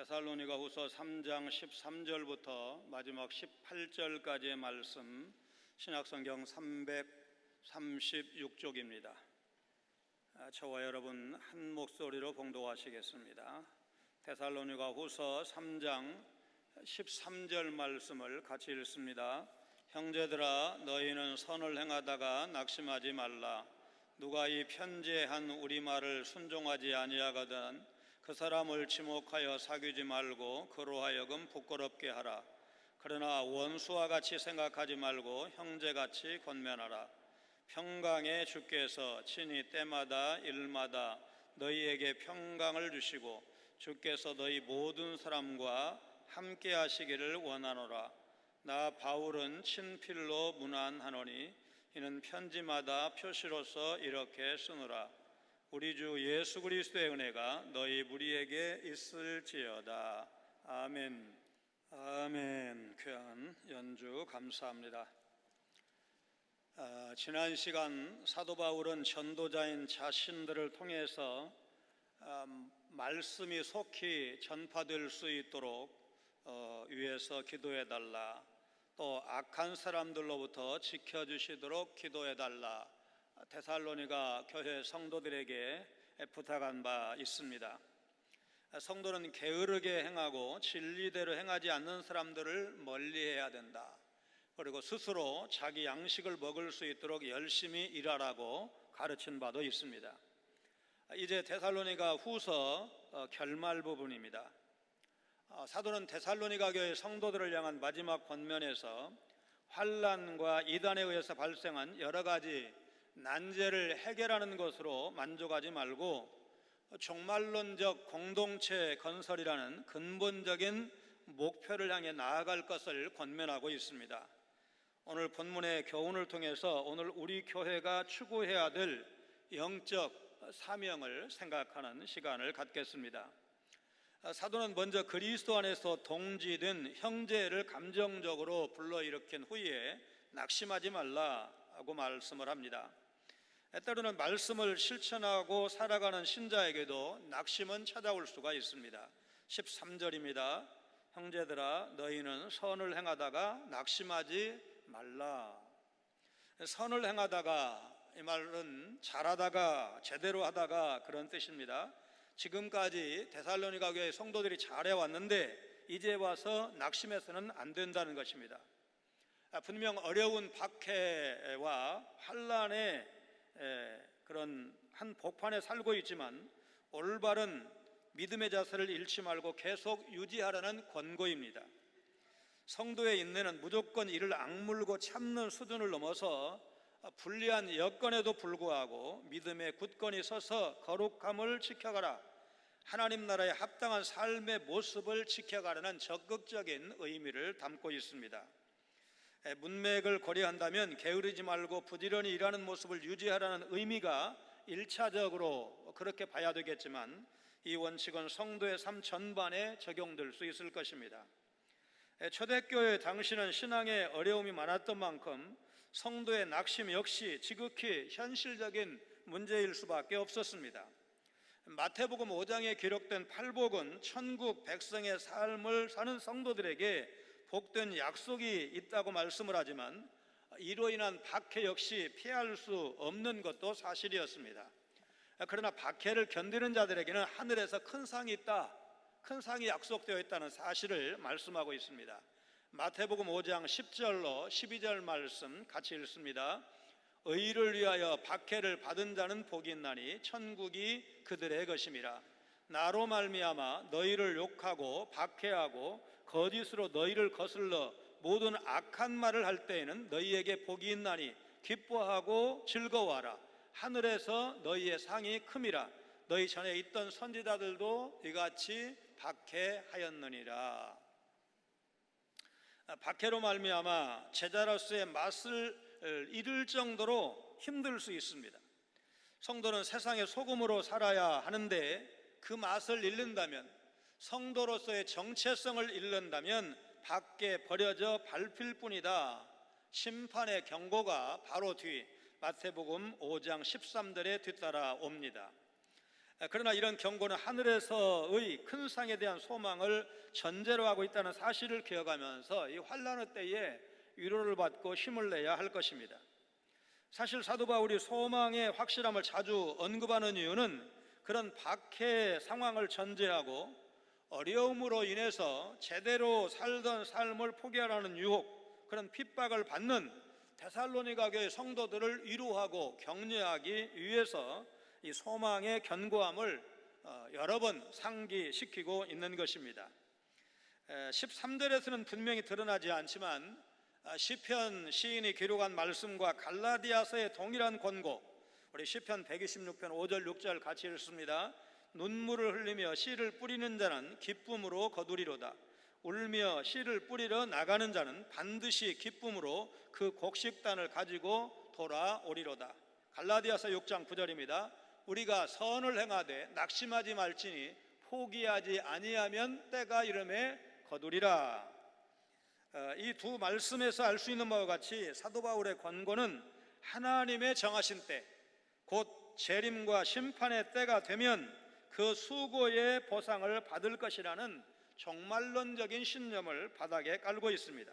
데살로니가후서 3장 13절부터 마지막 18절까지의 말씀, 신약성경 336쪽입니다. 저와 여러분 한 목소리로 봉독하시겠습니다. 데살로니가후서 3장 13절 말씀을 같이 읽습니다. 형제들아, 너희는 선을 행하다가 낙심하지 말라. 누가 이 편지에 한 우리 말을 순종하지 아니하거든 그 사람을 지목하여 사귀지 말고 그로 하여금 부끄럽게 하라. 그러나 원수와 같이 생각하지 말고 형제같이 권면하라. 평강의 주께서 친히 때마다 일마다 너희에게 평강을 주시고 주께서 너희 모든 사람과 함께 하시기를 원하노라. 나 바울은 친필로 문안하노니 이는 편지마다 표시로서 이렇게 쓰노라. 우리 주 예수 그리스도의 은혜가 너희 무리에게 있을지어다. 아멘. 아멘. 귀한 연주 감사합니다. 지난 시간 사도 바울은 전도자인 자신들을 통해서 말씀이 속히 전파될 수 있도록 위해서 기도해달라, 또 악한 사람들로부터 지켜주시도록 기도해달라, 데살로니가 교회 성도들에게 부탁한 바 있습니다. 성도는 게으르게 행하고 진리대로 행하지 않는 사람들을 멀리해야 된다. 그리고 스스로 자기 양식을 먹을 수 있도록 열심히 일하라고 가르친 바도 있습니다. 이제 데살로니가 후서 결말 부분입니다. 사도는 데살로니가 교회 성도들을 향한 마지막 권면에서 환난과 이단에 의해서 발생한 여러 가지 난제를 해결하는 것으로 만족하지 말고 종말론적 공동체 건설이라는 근본적인 목표를 향해 나아갈 것을 권면하고 있습니다. 오늘 본문의 교훈을 통해서 오늘 우리 교회가 추구해야 될 영적 사명을 생각하는 시간을 갖겠습니다. 사도는 먼저 그리스도 안에서 동지된 형제를 감정적으로 불러일으킨 후에 낙심하지 말라고 말씀을 합니다. 때로는 말씀을 실천하고 살아가는 신자에게도 낙심은 찾아올 수가 있습니다. 13절입니다. 형제들아, 너희는 선을 행하다가 낙심하지 말라. 선을 행하다가, 이 말은 잘하다가, 제대로 하다가 그런 뜻입니다. 지금까지 데살로니가 교회 성도들이 잘해왔는데 이제 와서 낙심해서는 안 된다는 것입니다. 분명 어려운 박해와 환난의 그런 한 복판에 살고 있지만 올바른 믿음의 자세를 잃지 말고 계속 유지하라는 권고입니다. 성도의 인내는 무조건 이를 악물고 참는 수준을 넘어서 불리한 여건에도 불구하고 믿음의 굳건히 서서 거룩함을 지켜가라, 하나님 나라에 합당한 삶의 모습을 지켜가라는 적극적인 의미를 담고 있습니다. 문맥을 고려한다면 게으르지 말고 부지런히 일하는 모습을 유지하라는 의미가 1차적으로 그렇게 봐야 되겠지만 이 원칙은 성도의 삶 전반에 적용될 수 있을 것입니다. 초대교회 당시는 신앙에 어려움이 많았던 만큼 성도의 낙심 역시 지극히 현실적인 문제일 수밖에 없었습니다. 마태복음 5장에 기록된 팔복은 천국 백성의 삶을 사는 성도들에게 복된 약속이 있다고 말씀을 하지만 이로 인한 박해 역시 피할 수 없는 것도 사실이었습니다. 그러나 박해를 견디는 자들에게는 하늘에서 큰 상이 있다, 큰 상이 약속되어 있다는 사실을 말씀하고 있습니다. 마태복음 5장 10절로 12절 말씀 같이 읽습니다. 의를 위하여 박해를 받은 자는 복이 있나니 천국이 그들의 것임이라. 나로 말미암아 너희를 욕하고 박해하고 거짓으로 너희를 거슬러 모든 악한 말을 할 때에는 너희에게 복이 있나니 기뻐하고 즐거워하라. 하늘에서 너희의 상이 큼이라. 너희 전에 있던 선지자들도 이같이 박해하였느니라. 박해로 말미암아 제자로서의 맛을 잃을 정도로 힘들 수 있습니다. 성도는 세상의 소금으로 살아야 하는데 그 맛을 잃는다면, 성도로서의 정체성을 잃는다면 밖에 버려져 밟힐 뿐이다. 심판의 경고가 바로 뒤 마태복음 5장 13절에 뒤따라 옵니다. 그러나 이런 경고는 하늘에서의 큰 상에 대한 소망을 전제로 하고 있다는 사실을 기억하면서 이 환난의 때에 위로를 받고 힘을 내야 할 것입니다. 사실 사도 바울이 소망의 확실함을 자주 언급하는 이유는 그런 박해 상황을 전제하고 어려움으로 인해서 제대로 살던 삶을 포기하라는 유혹, 그런 핍박을 받는 데살로니가 교회 성도들을 위로하고 격려하기 위해서 이 소망의 견고함을 여러 번 상기시키고 있는 것입니다. 13절에서는 분명히 드러나지 않지만 시편 시인이 기록한 말씀과 갈라디아서의 동일한 권고, 우리 시편 126편 5절 6절 같이 읽습니다. 눈물을 흘리며 씨를 뿌리는 자는 기쁨으로 거두리로다. 울며 씨를 뿌리러 나가는 자는 반드시 기쁨으로 그 곡식단을 가지고 돌아오리로다. 갈라디아서 6장 9절입니다. 우리가 선을 행하되 낙심하지 말지니 포기하지 아니하면 때가 이름에 거두리라. 이 두 말씀에서 알 수 있는 바와 같이 사도 바울의 권고는 하나님의 정하신 때, 곧 재림과 심판의 때가 되면 그 수고의 보상을 받을 것이라는 종말론적인 신념을 바닥에 깔고 있습니다.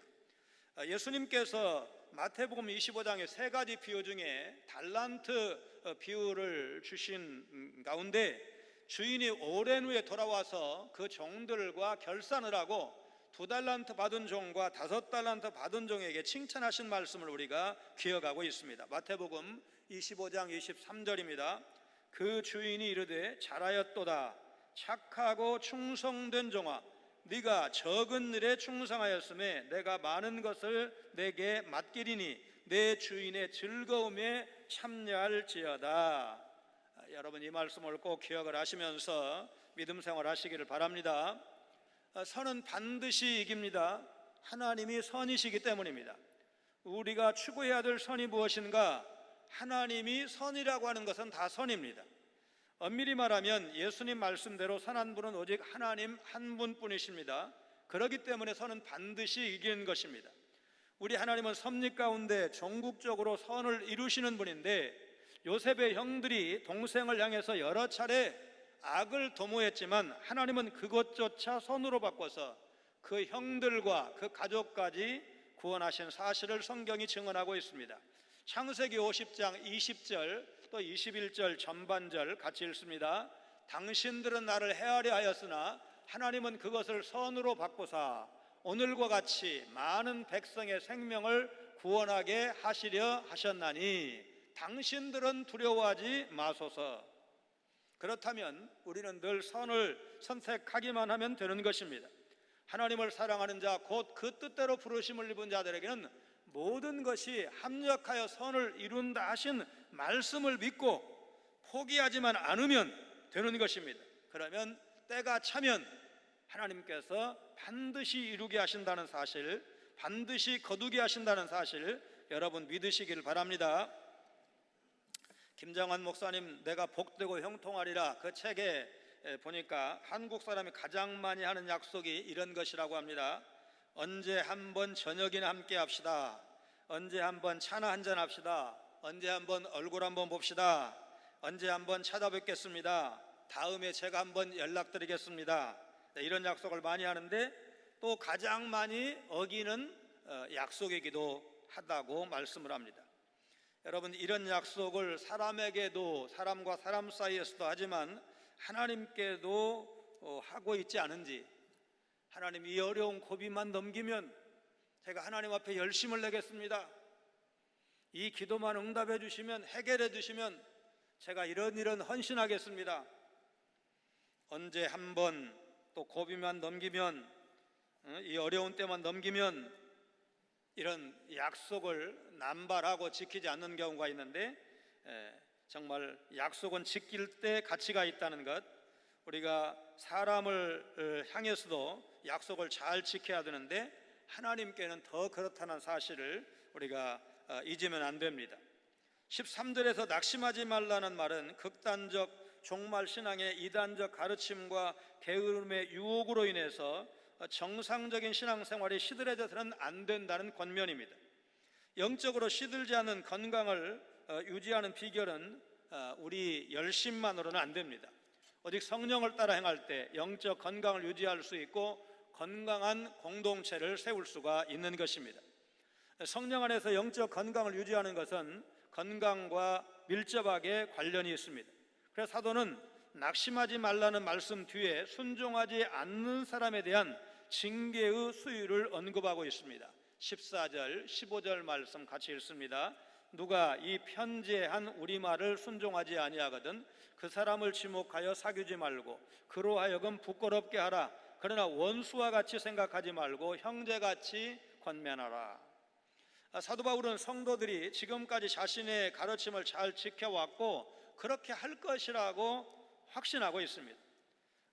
예수님께서 마태복음 25장의 세 가지 비유 중에 달란트 비유를 주신 가운데 주인이 오랜 후에 돌아와서 그 종들과 결산을 하고 2달란트 받은 종과 5달란트 받은 종에게 칭찬하신 말씀을 우리가 기억하고 있습니다. 마태복음 25장 23절입니다. 그 주인이 이르되 잘하였도다. 착하고 충성된 종아, 네가 적은 일에 충성하였음에 내가 많은 것을 내게 맡기리니 내 주인의 즐거움에 참여할지어다. 여러분, 이 말씀을 꼭 기억을 하시면서 믿음 생활 하시기를 바랍니다. 선은 반드시 이깁니다. 하나님이 선이시기 때문입니다. 우리가 추구해야 될 선이 무엇인가? 하나님이 선이라고 하는 것은 다 선입니다. 엄밀히 말하면 예수님 말씀대로 선한 분은 오직 하나님 한 분뿐이십니다. 그렇기 때문에 선은 반드시 이기는 것입니다. 우리 하나님은 섭리 가운데 종국적으로 선을 이루시는 분인데, 요셉의 형들이 동생을 향해서 여러 차례 악을 도모했지만 하나님은 그것조차 선으로 바꿔서 그 형들과 그 가족까지 구원하신 사실을 성경이 증언하고 있습니다. 창세기 50장 20절 또 21절 전반절 같이 읽습니다. 당신들은 나를 헤아려 하였으나 하나님은 그것을 선으로 바꾸사 오늘과 같이 많은 백성의 생명을 구원하게 하시려 하셨나니 당신들은 두려워하지 마소서. 그렇다면 우리는 늘 선을 선택하기만 하면 되는 것입니다. 하나님을 사랑하는 자, 곧 그 뜻대로 부르심을 입은 자들에게는 모든 것이 합력하여 선을 이룬다 하신 말씀을 믿고 포기하지만 않으면 되는 것입니다. 그러면 때가 차면 하나님께서 반드시 이루게 하신다는 사실, 반드시 거두게 하신다는 사실 여러분 믿으시길 바랍니다. 김장환 목사님 내가 복되고 형통하리라, 그 책에 보니까 한국 사람이 가장 많이 하는 약속이 이런 것이라고 합니다. 언제 한번 저녁이나 함께 합시다. 언제 한번 차나 한잔 합시다. 언제 한번 얼굴 한번 봅시다. 언제 한번 찾아뵙겠습니다. 다음에 제가 한번 연락드리겠습니다. 이런 약속을 많이 하는데 또 가장 많이 어기는 약속이기도 하다고 말씀을 합니다. 여러분, 이런 약속을 사람에게도, 사람과 사람 사이에서도 하지만 하나님께도 하고 있지 않은지, 하나님 이 어려운 고비만 넘기면 제가 하나님 앞에 열심을 내겠습니다. 이 기도만 응답해 주시면, 해결해 주시면 제가 이런 헌신하겠습니다. 언제 한번 또 고비만 넘기면, 이 어려운 때만 넘기면 이런 약속을 남발하고 지키지 않는 경우가 있는데, 정말 약속은 지킬 때 가치가 있다는 것, 우리가 사람을 향해서도 약속을 잘 지켜야 되는데 하나님께는 더 그렇다는 사실을 우리가 잊으면 안 됩니다. 13절에서 낙심하지 말라는 말은 극단적 종말신앙의 이단적 가르침과 게으름의 유혹으로 인해서 정상적인 신앙생활이 시들해져서는 안 된다는 권면입니다. 영적으로 시들지 않는 건강을 유지하는 비결은 우리 열심만으로는 안 됩니다. 오직 성령을 따라 행할 때 영적 건강을 유지할 수 있고 건강한 공동체를 세울 수가 있는 것입니다. 성령 안에서 영적 건강을 유지하는 것은 건강과 밀접하게 관련이 있습니다. 그래서 사도는 낙심하지 말라는 말씀 뒤에 순종하지 않는 사람에 대한 징계의 수위를 언급하고 있습니다. 14절, 15절 말씀 같이 읽습니다. 누가 이 편지에 한 우리말을 순종하지 아니하거든 그 사람을 지목하여 사귀지 말고 그로 하여금 부끄럽게 하라. 그러나 원수와 같이 생각하지 말고 형제같이 권면하라. 사도 바울은 성도들이 지금까지 자신의 가르침을 잘 지켜왔고 그렇게 할 것이라고 확신하고 있습니다.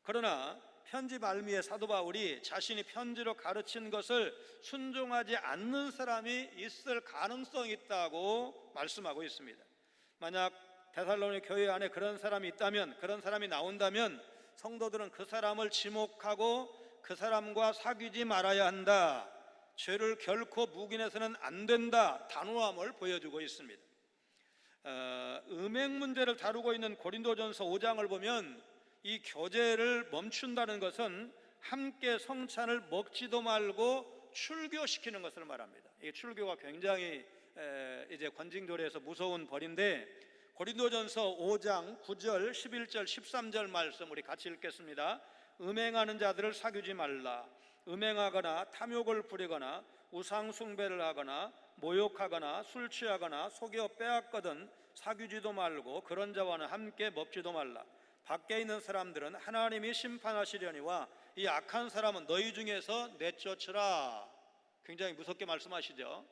그러나 편지 말미에 사도 바울이 자신이 편지로 가르친 것을 순종하지 않는 사람이 있을 가능성이 있다고 말씀하고 있습니다. 만약 데살로니가 교회 안에 그런 사람이 있다면, 그런 사람이 나온다면 성도들은 그 사람을 지목하고 그 사람과 사귀지 말아야 한다, 죄를 결코 묵인해서는 안 된다, 단호함을 보여주고 있습니다. 음행 문제를 다루고 있는 고린도전서 5장을 보면 이 교제를 멈춘다는 것은 함께 성찬을 먹지도 말고 출교시키는 것을 말합니다. 이 출교가 굉장히 이제 권징조례에서 무서운 벌인데, 고린도전서 5장 9절, 11절, 13절 말씀 우리 같이 읽겠습니다. 음행하는 자들을 사귀지 말라. 음행하거나 탐욕을 부리거나 우상 숭배를 하거나 모욕하거나 술 취하거나 속여 빼앗거든 사귀지도 말고 그런 자와는 함께 먹지도 말라. 밖에 있는 사람들은 하나님이 심판하시려니와 이 악한 사람은 너희 중에서 내쫓으라. 굉장히 무섭게 말씀하시죠.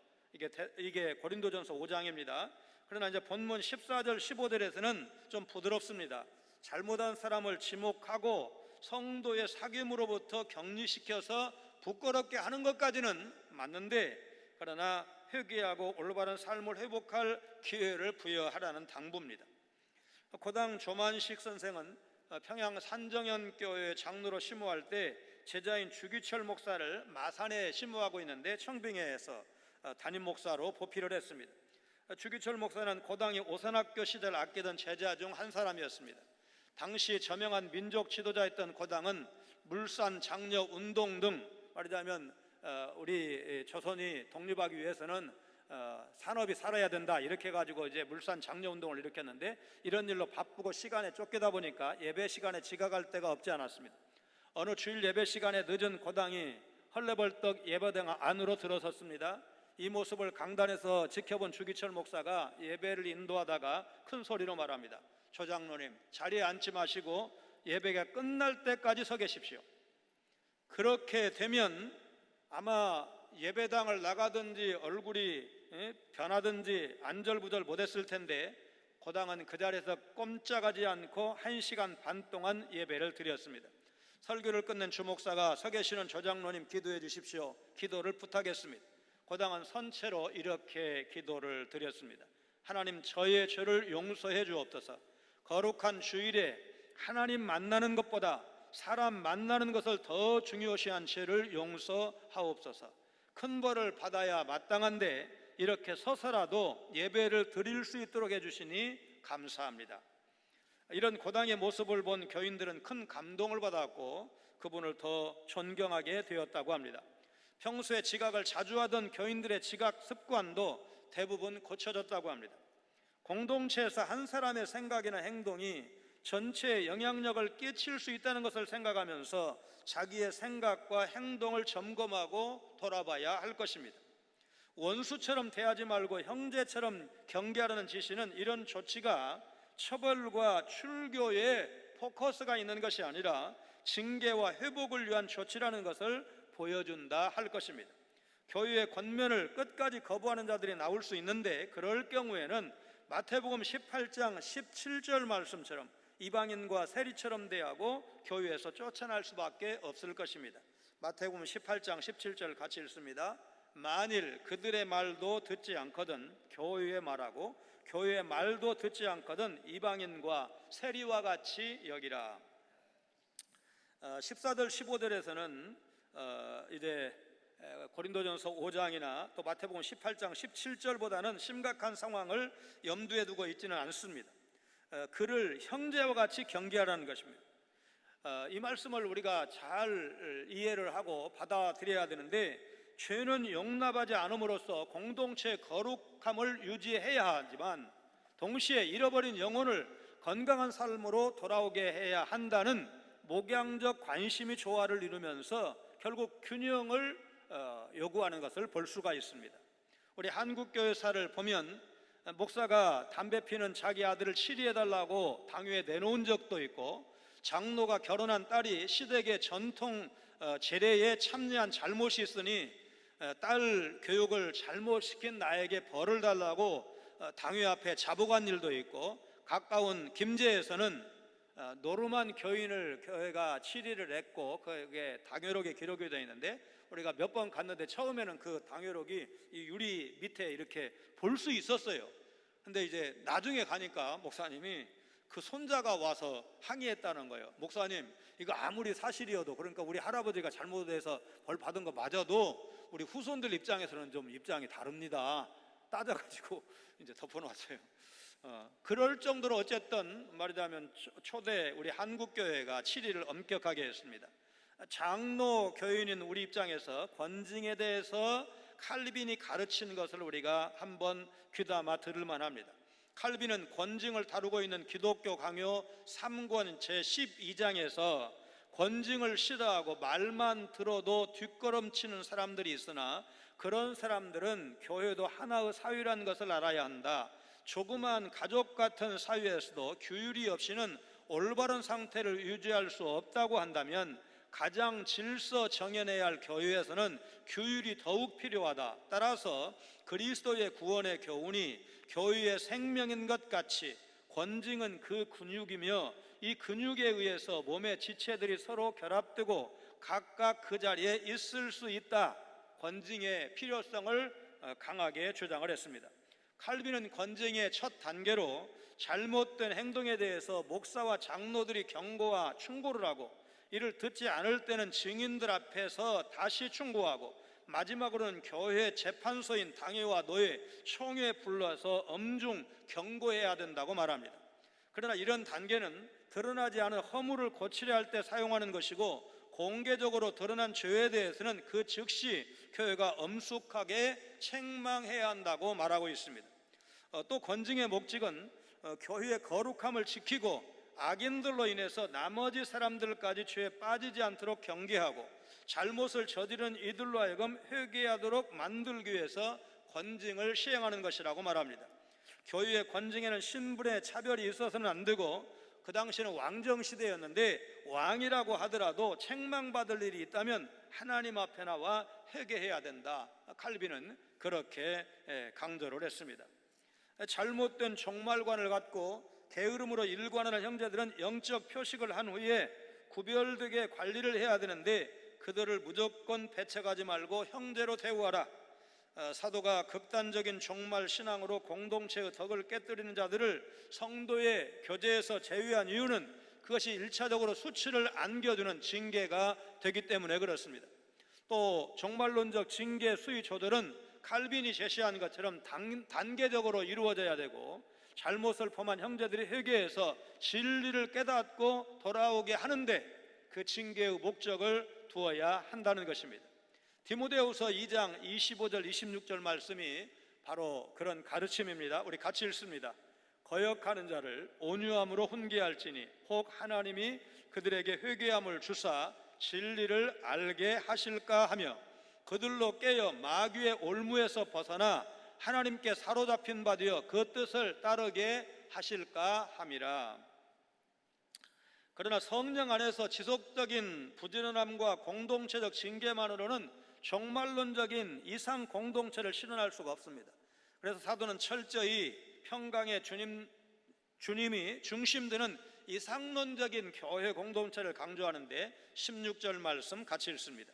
이게 고린도전서 5장입니다. 그러나 이제 본문 14절 15절에서는 좀 부드럽습니다. 잘못한 사람을 지목하고 성도의 사귐으로부터 격리시켜서 부끄럽게 하는 것까지는 맞는데, 그러나 회개하고 올바른 삶을 회복할 기회를 부여하라는 당부입니다. 고당 조만식 선생은 평양 산정연교회 장로로 심우할 때 제자인 주기철 목사를 마산에 심우하고 있는데 청빙회에서 담임 목사로 보필을 했습니다. 주기철 목사는 고당이 오산학교 시절 아끼던 제자 중 한 사람이었습니다. 당시 저명한 민족 지도자였던 고당은 물산, 장려, 운동 등 말하자면 우리 조선이 독립하기 위해서는 산업이 살아야 된다 이렇게 해가지고 이제 물산 장려 운동을 일으켰는데, 이런 일로 바쁘고 시간에 쫓기다 보니까 예배 시간에 지각할 데가 없지 않았습니다. 어느 주일 예배 시간에 늦은 고당이 헐레벌떡 예배당 안으로 들어섰습니다. 이 모습을 강단에서 지켜본 주기철 목사가 예배를 인도하다가 큰 소리로 말합니다. 조장로님, 자리에 앉지 마시고 예배가 끝날 때까지 서 계십시오. 그렇게 되면 아마 예배당을 나가든지 얼굴이 변하든지 안절부절 못했을 텐데, 고당은 그 자리에서 꼼짝하지 않고 1시간 반 동안 예배를 드렸습니다. 설교를 끝낸 주목사가 서 계시는 조장로님 기도해 주십시오, 기도를 부탁했습니다. 고당은 선체로 이렇게 기도를 드렸습니다. 하나님, 저의 죄를 용서해 주옵소서. 거룩한 주일에 하나님 만나는 것보다 사람 만나는 것을 더 중요시한 죄를 용서하옵소서. 큰 벌을 받아야 마땅한데 이렇게 서서라도 예배를 드릴 수 있도록 해주시니 감사합니다. 이런 고당의 모습을 본 교인들은 큰 감동을 받았고 그분을 더 존경하게 되었다고 합니다. 평소에 지각을 자주 하던 교인들의 지각 습관도 대부분 고쳐졌다고 합니다. 공동체에서 한 사람의 생각이나 행동이 전체에 영향력을 끼칠 수 있다는 것을 생각하면서 자기의 생각과 행동을 점검하고 돌아봐야 할 것입니다. 원수처럼 대하지 말고 형제처럼 경계하라는 지시는 이런 조치가 처벌과 출교에 포커스가 있는 것이 아니라 징계와 회복을 위한 조치라는 것을 보여준다 할 것입니다. 교회의 권면을 끝까지 거부하는 자들이 나올 수 있는데, 그럴 경우에는 마태복음 18장 17절 말씀처럼 이방인과 세리처럼 대하고 교회에서 쫓아날 수밖에 없을 것입니다. 마태복음 18장 17절 같이 읽습니다. 만일 그들의 말도 듣지 않거든 교회의 말하고 교회의 말도 듣지 않거든 이방인과 세리와 같이 여기라. 14절 15절에서는 이제 고린도전서 5장이나 또 마태복음 18장 17절보다는 심각한 상황을 염두에 두고 있지는 않습니다. 그를 형제와 같이 경계하라는 것입니다. 이 말씀을 우리가 잘 이해를 하고 받아들여야 되는데, 죄는 용납하지 않음으로써 공동체의 거룩함을 유지해야 하지만 동시에 잃어버린 영혼을 건강한 삶으로 돌아오게 해야 한다는 목양적 관심이 조화를 이루면서 결국 균형을 요구하는 것을 볼 수가 있습니다. 우리 한국교회사를 보면 목사가 담배 피는 자기 아들을 치리해달라고 당회에 내놓은 적도 있고, 장로가 결혼한 딸이 시댁의 전통 제례에 참여한 잘못이 있으니 딸 교육을 잘못시킨 나에게 벌을 달라고 당회 앞에 자복한 일도 있고, 가까운 김제에서는 노르만 교인을 교회가 치리를 했고 그게 당회록에 기록이 되어 있는데, 우리가 몇 번 갔는데 처음에는 그 당회록이 이 유리 밑에 이렇게 볼 수 있었어요. 근데 이제 나중에 가니까 목사님이 그 손자가 와서 항의했다는 거예요. 목사님, 이거 아무리 사실이어도, 그러니까 우리 할아버지가 잘못해서 벌 받은 거 맞아도 우리 후손들 입장에서는 좀 입장이 다릅니다. 따져가지고 이제 덮어놨어요. 그럴 정도로 어쨌든 말하자면 초대 우리 한국교회가 치리를 엄격하게 했습니다. 장로 교인인 우리 입장에서 권징에 대해서 칼빈이 가르친 것을 우리가 한번 귀담아 들을 만합니다. 칼빈은 권징을 다루고 있는 기독교 강요 3권 제12장에서 권징을 싫어하고 말만 들어도 뒷걸음치는 사람들이 있으나 그런 사람들은 교회도 하나의 사회라는 것을 알아야 한다. 조그만 가족 같은 사회에서도 규율이 없이는 올바른 상태를 유지할 수 없다고 한다면 가장 질서 정연해야 할 교회에서는 규율이 더욱 필요하다. 따라서 그리스도의 구원의 교훈이 교회의 생명인 것 같이 권징은 그 근육이며 이 근육에 의해서 몸의 지체들이 서로 결합되고 각각 그 자리에 있을 수 있다. 권징의 필요성을 강하게 주장을 했습니다. 칼빈은 권징의 첫 단계로 잘못된 행동에 대해서 목사와 장로들이 경고와 충고를 하고, 이를 듣지 않을 때는 증인들 앞에서 다시 충고하고, 마지막으로는 교회 재판소인 당회와 노회, 총회에 불러서 엄중 경고해야 된다고 말합니다. 그러나 이런 단계는 드러나지 않은 허물을 고치려 할 때 사용하는 것이고, 공개적으로 드러난 죄에 대해서는 그 즉시 교회가 엄숙하게 책망해야 한다고 말하고 있습니다. 또 권징의 목적은 교회의 거룩함을 지키고 악인들로 인해서 나머지 사람들까지 죄에 빠지지 않도록 경계하고, 잘못을 저지른 이들로 하여금 회개하도록 만들기 위해서 권징을 시행하는 것이라고 말합니다. 교회의 권징에는 신분의 차별이 있어서는 안 되고, 그 당시에는 왕정시대였는데 왕이라고 하더라도 책망받을 일이 있다면 하나님 앞에 나와 회개해야 된다. 칼빈은 그렇게 강조를 했습니다. 잘못된 종말관을 갖고 게으름으로 일관하는 형제들은 영적 표식을 한 후에 구별되게 관리를 해야 되는데, 그들을 무조건 배척하지 말고 형제로 대우하라. 사도가 극단적인 종말 신앙으로 공동체의 덕을 깨뜨리는 자들을 성도의 교제에서 제외한 이유는 그것이 1차적으로 수치를 안겨주는 징계가 되기 때문에 그렇습니다. 또 종말론적 징계 수위 조절은 칼빈이 제시한 것처럼 단계적으로 이루어져야 되고, 잘못을 범한 형제들이 회개해서 진리를 깨닫고 돌아오게 하는데 그 징계의 목적을 두어야 한다는 것입니다. 디모데후서 2장 25절 26절 말씀이 바로 그런 가르침입니다. 우리 같이 읽습니다. 거역하는 자를 온유함으로 훈계할지니 혹 하나님이 그들에게 회개함을 주사 진리를 알게 하실까 하며, 그들로 깨어 마귀의 올무에서 벗어나 하나님께 사로잡힌 바 되어 그 뜻을 따르게 하실까 함이라. 그러나 성령 안에서 지속적인 부지런함과 공동체적 징계만으로는 종말론적인 이상 공동체를 실현할 수가 없습니다. 그래서 사도는 철저히 평강의 주님이 중심되는 이상론적인 교회 공동체를 강조하는데 16절 말씀 같이 읽습니다.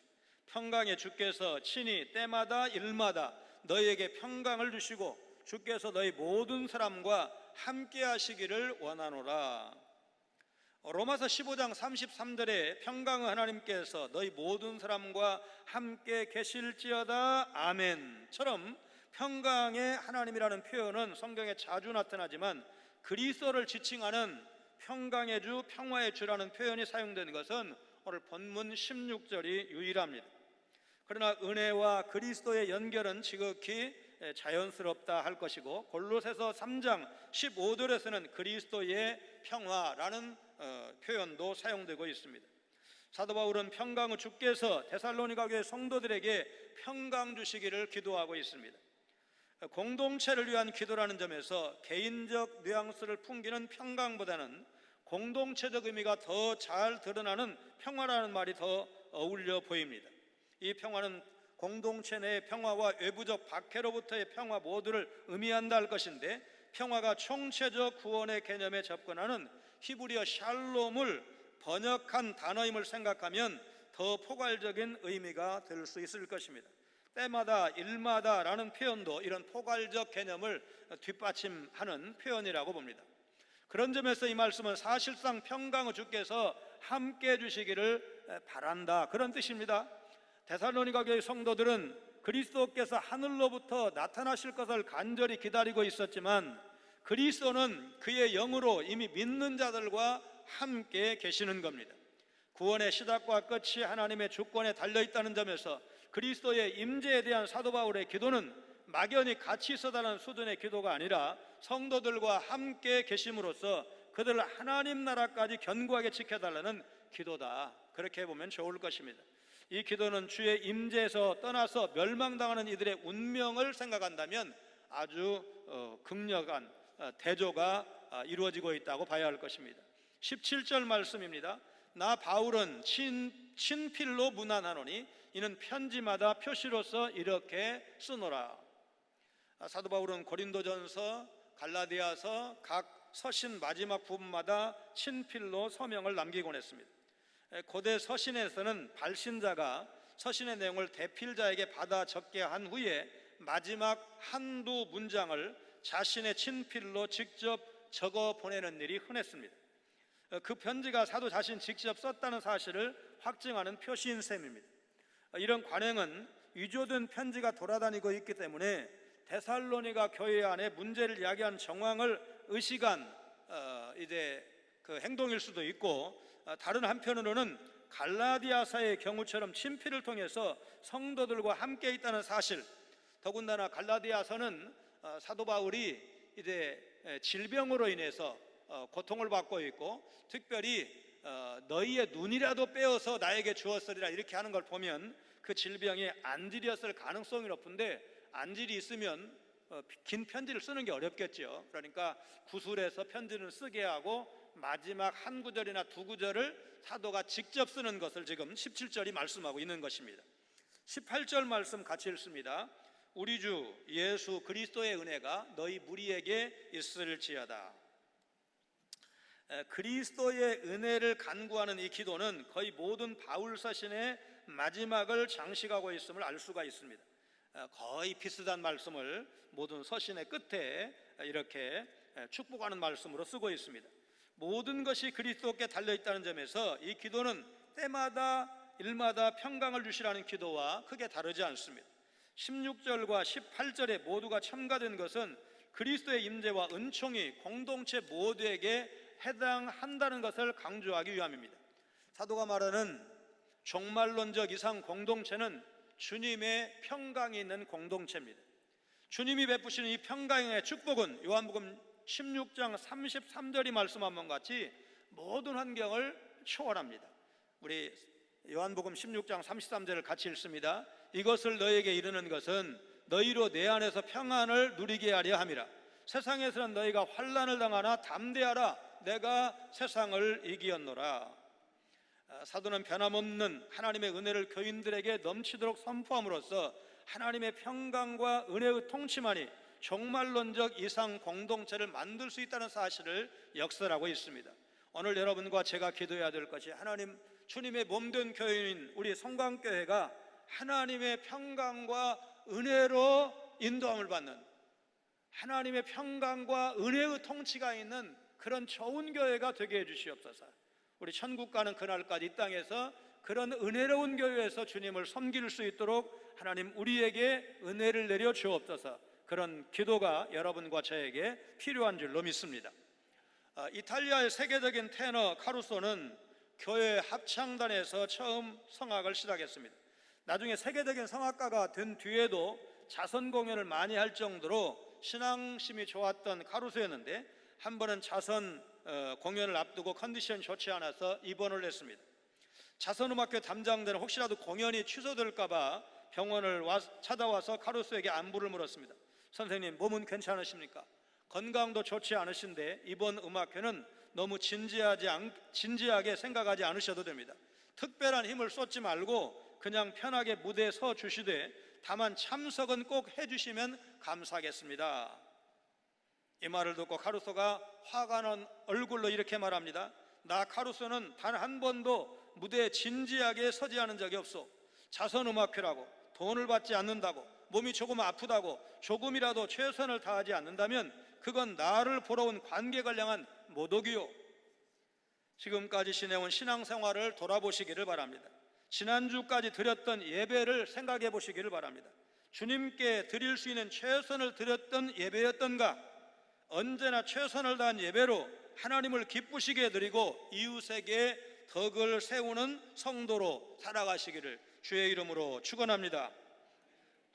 평강의 주께서 친히 때마다 일마다 너희에게 평강을 주시고 주께서 너희 모든 사람과 함께 하시기를 원하노라. 로마서 15장 33절에 평강의 하나님께서 너희 모든 사람과 함께 계실지어다 아멘처럼 평강의 하나님이라는 표현은 성경에 자주 나타나지만 그리스도를 지칭하는 평강의 주, 평화의 주라는 표현이 사용된 것은 오늘 본문 16절이 유일합니다. 그러나 은혜와 그리스도의 연결은 지극히 자연스럽다 할 것이고, 골로새서 3장 15절에서는 그리스도의 평화라는 표현도 사용되고 있습니다. 사도 바울은 평강의 주께서 데살로니가 교회 성도들에게 평강 주시기를 기도하고 있습니다. 공동체를 위한 기도라는 점에서 개인적 뉘앙스를 풍기는 평강보다는 공동체적 의미가 더 잘 드러나는 평화라는 말이 더 어울려 보입니다. 이 평화는 공동체 내의 평화와 외부적 박해로부터의 평화 모두를 의미한다 할 것인데, 평화가 총체적 구원의 개념에 접근하는 히브리어 샬롬을 번역한 단어임을 생각하면 더 포괄적인 의미가 될 수 있을 것입니다. 때마다 일마다 라는 표현도 이런 포괄적 개념을 뒷받침하는 표현이라고 봅니다. 그런 점에서 이 말씀은 사실상 평강의 주께서 함께 해주시기를 바란다, 그런 뜻입니다. 데살로니가 교회 성도들은 그리스도께서 하늘로부터 나타나실 것을 간절히 기다리고 있었지만, 그리스도는 그의 영으로 이미 믿는 자들과 함께 계시는 겁니다. 구원의 시작과 끝이 하나님의 주권에 달려있다는 점에서 그리스도의 임재에 대한 사도 바울의 기도는 막연히 같이 있어달라는 수준의 기도가 아니라 성도들과 함께 계심으로써 그들을 하나님 나라까지 견고하게 지켜달라는 기도다, 그렇게 보면 좋을 것입니다. 이 기도는 주의 임재에서 떠나서 멸망당하는 이들의 운명을 생각한다면 아주 극렬한 대조가 이루어지고 있다고 봐야 할 것입니다. 17절 말씀입니다. 나 바울은 친필로 문안하노니 이는 편지마다 표시로서 이렇게 쓰노라. 사도 바울은 고린도전서, 갈라디아서 각 서신 마지막 부분마다 친필로 서명을 남기곤 했습니다. 고대 서신에서는 발신자가 서신의 내용을 대필자에게 받아 적게 한 후에 마지막 한두 문장을 자신의 친필로 직접 적어 보내는 일이 흔했습니다. 그 편지가 사도 자신 직접 썼다는 사실을 확증하는 표시인 셈입니다. 이런 관행은 위조된 편지가 돌아다니고 있기 때문에 데살로니가 교회 안에 문제를 야기한 정황을 의식한 그 행동일 수도 있고, 다른 한편으로는 갈라디아서의 경우처럼 친필을 통해서 성도들과 함께 있다는 사실, 더군다나 갈라디아서는 사도 바울이 이제 질병으로 인해서 고통을 받고 있고, 특별히 너희의 눈이라도 빼어서 나에게 주었으리라 이렇게 하는 걸 보면 그 질병이 안질이었을 가능성이 높은데, 안질이 있으면 긴 편지를 쓰는 게 어렵겠죠. 그러니까 구술해서 편지를 쓰게 하고 마지막 한 구절이나 두 구절을 사도가 직접 쓰는 것을 지금 17절이 말씀하고 있는 것입니다. 18절 말씀 같이 읽습니다. 우리 주 예수 그리스도의 은혜가 너희 무리에게 있을지어다. 그리스도의 은혜를 간구하는 이 기도는 거의 모든 바울 서신의 마지막을 장식하고 있음을 알 수가 있습니다. 거의 비슷한 말씀을 모든 서신의 끝에 이렇게 축복하는 말씀으로 쓰고 있습니다. 모든 것이 그리스도께 달려있다는 점에서 이 기도는 때마다 일마다 평강을 주시라는 기도와 크게 다르지 않습니다. 16절과 18절에 모두가 첨가된 것은 그리스도의 임재와 은총이 공동체 모두에게 해당한다는 것을 강조하기 위함입니다. 사도가 말하는 종말론적 이상 공동체는 주님의 평강이 있는 공동체입니다. 주님이 베푸시는 이 평강의 축복은 요한복음 16장 33절이 말씀한 것 같이 모든 환경을 초월합니다. 우리 요한복음 16장 33절을 같이 읽습니다. 이것을 너에게 이르는 것은 너희로 내 안에서 평안을 누리게 하려 함이라. 세상에서는 너희가 환난을 당하나 담대하라. 내가 세상을 이기었노라. 사도는 변함없는 하나님의 은혜를 교인들에게 넘치도록 선포함으로써 하나님의 평강과 은혜의 통치만이 종말론적 이상 공동체를 만들 수 있다는 사실을 역설하고 있습니다. 오늘 여러분과 제가 기도해야 될 것이, 하나님 주님의 몸된 교회인 우리 성광교회가 하나님의 평강과 은혜로 인도함을 받는, 하나님의 평강과 은혜의 통치가 있는 그런 좋은 교회가 되게 해주시옵소서. 우리 천국 가는 그날까지 이 땅에서 그런 은혜로운 교회에서 주님을 섬길 수 있도록 하나님 우리에게 은혜를 내려 주옵소서. 그런 기도가 여러분과 저에게 필요한 줄로 믿습니다. 이탈리아의 세계적인 테너 카루소는 교회 합창단에서 처음 성악을 시작했습니다. 나중에 세계적인 성악가가 된 뒤에도 자선 공연을 많이 할 정도로 신앙심이 좋았던 카루소였는데, 한 번은 자선 공연을 앞두고 컨디션이 좋지 않아서 입원을 했습니다. 자선음악회 담당자는 혹시라도 공연이 취소될까봐 병원을 찾아와서 카루소에게 안부를 물었습니다. 선생님, 몸은 괜찮으십니까? 건강도 좋지 않으신데 이번 음악회는 너무 진지하게 생각하지 않으셔도 됩니다. 특별한 힘을 쏟지 말고 그냥 편하게 무대에 서 주시되 다만 참석은 꼭 해주시면 감사하겠습니다. 이 말을 듣고 카루소가 화가 난 얼굴로 이렇게 말합니다. 나 카루소는 단 한 번도 무대에 진지하게 서지 않은 적이 없어. 자선음악회라고 돈을 받지 않는다고, 몸이 조금 아프다고 조금이라도 최선을 다하지 않는다면 그건 나를 보러 온 관객을 향한 모독이요. 지금까지 지내온 신앙생활을 돌아보시기를 바랍니다. 지난주까지 드렸던 예배를 생각해 보시기를 바랍니다. 주님께 드릴 수 있는 최선을 드렸던 예배였던가? 언제나 최선을 다한 예배로 하나님을 기쁘시게 드리고 이웃에게 덕을 세우는 성도로 살아가시기를 주의 이름으로 축원합니다.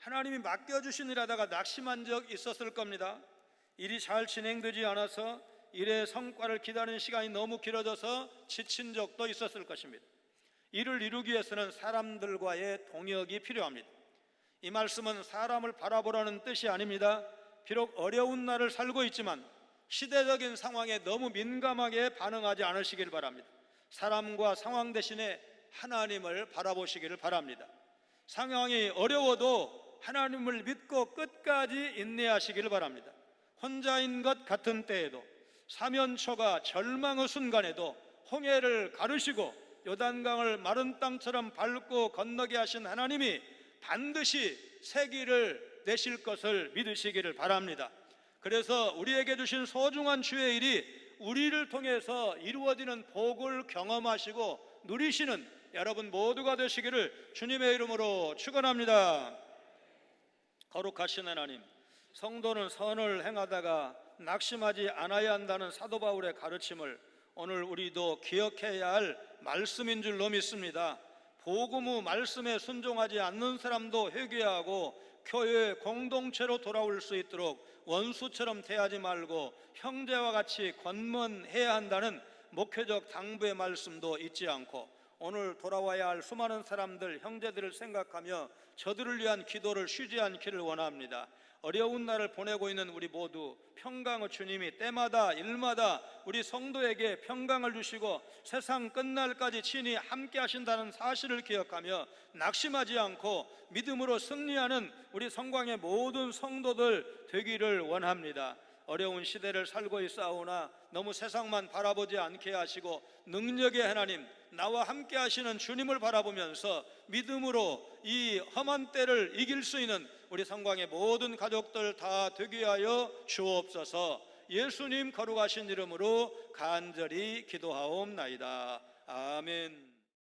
하나님이 맡겨주신 일하다가 낙심한 적 있었을 겁니다. 일이 잘 진행되지 않아서 일의 성과를 기다리는 시간이 너무 길어져서 지친 적도 있었을 것입니다. 일을 이루기 위해서는 사람들과의 동역이 필요합니다. 이 말씀은 사람을 바라보라는 뜻이 아닙니다. 비록 어려운 날을 살고 있지만 시대적인 상황에 너무 민감하게 반응하지 않으시길 바랍니다. 사람과 상황 대신에 하나님을 바라보시기를 바랍니다. 상황이 어려워도 하나님을 믿고 끝까지 인내하시기를 바랍니다. 혼자인 것 같은 때에도, 사면초가 절망의 순간에도 홍해를 가르시고 요단강을 마른 땅처럼 밟고 건너게 하신 하나님이 반드시 새기를 내실 것을 믿으시기를 바랍니다. 그래서 우리에게 주신 소중한 주의 일이 우리를 통해서 이루어지는 복을 경험하시고 누리시는 여러분 모두가 되시기를 주님의 이름으로 축원합니다. 거룩하신 하나님, 성도는 선을 행하다가 낙심하지 않아야 한다는 사도 바울의 가르침을 오늘 우리도 기억해야 할 말씀인 줄로 믿습니다. 복음 후 말씀에 순종하지 않는 사람도 회개하고 교회 공동체로 돌아올 수 있도록 원수처럼 대하지 말고 형제와 같이 권면해야 한다는 목회적 당부의 말씀도 잊지 않고, 오늘 돌아와야 할 수많은 사람들, 형제들을 생각하며 저들을 위한 기도를 쉬지 않기를 원합니다. 어려운 날을 보내고 있는 우리 모두 평강의 주님이 때마다 일마다 우리 성도에게 평강을 주시고 세상 끝날까지 친히 함께 하신다는 사실을 기억하며 낙심하지 않고 믿음으로 승리하는 우리 성광의 모든 성도들 되기를 원합니다. 어려운 시대를 살고 있사오나 너무 세상만 바라보지 않게 하시고 능력의 하나님, 나와 함께 하시는 주님을 바라보면서 믿음으로 이 험한 때를 이길 수 있는 우리 성광의 모든 가족들 다 되게 하여 주옵소서. 예수님 거룩하신 이름으로 간절히 기도하옵나이다. 아멘.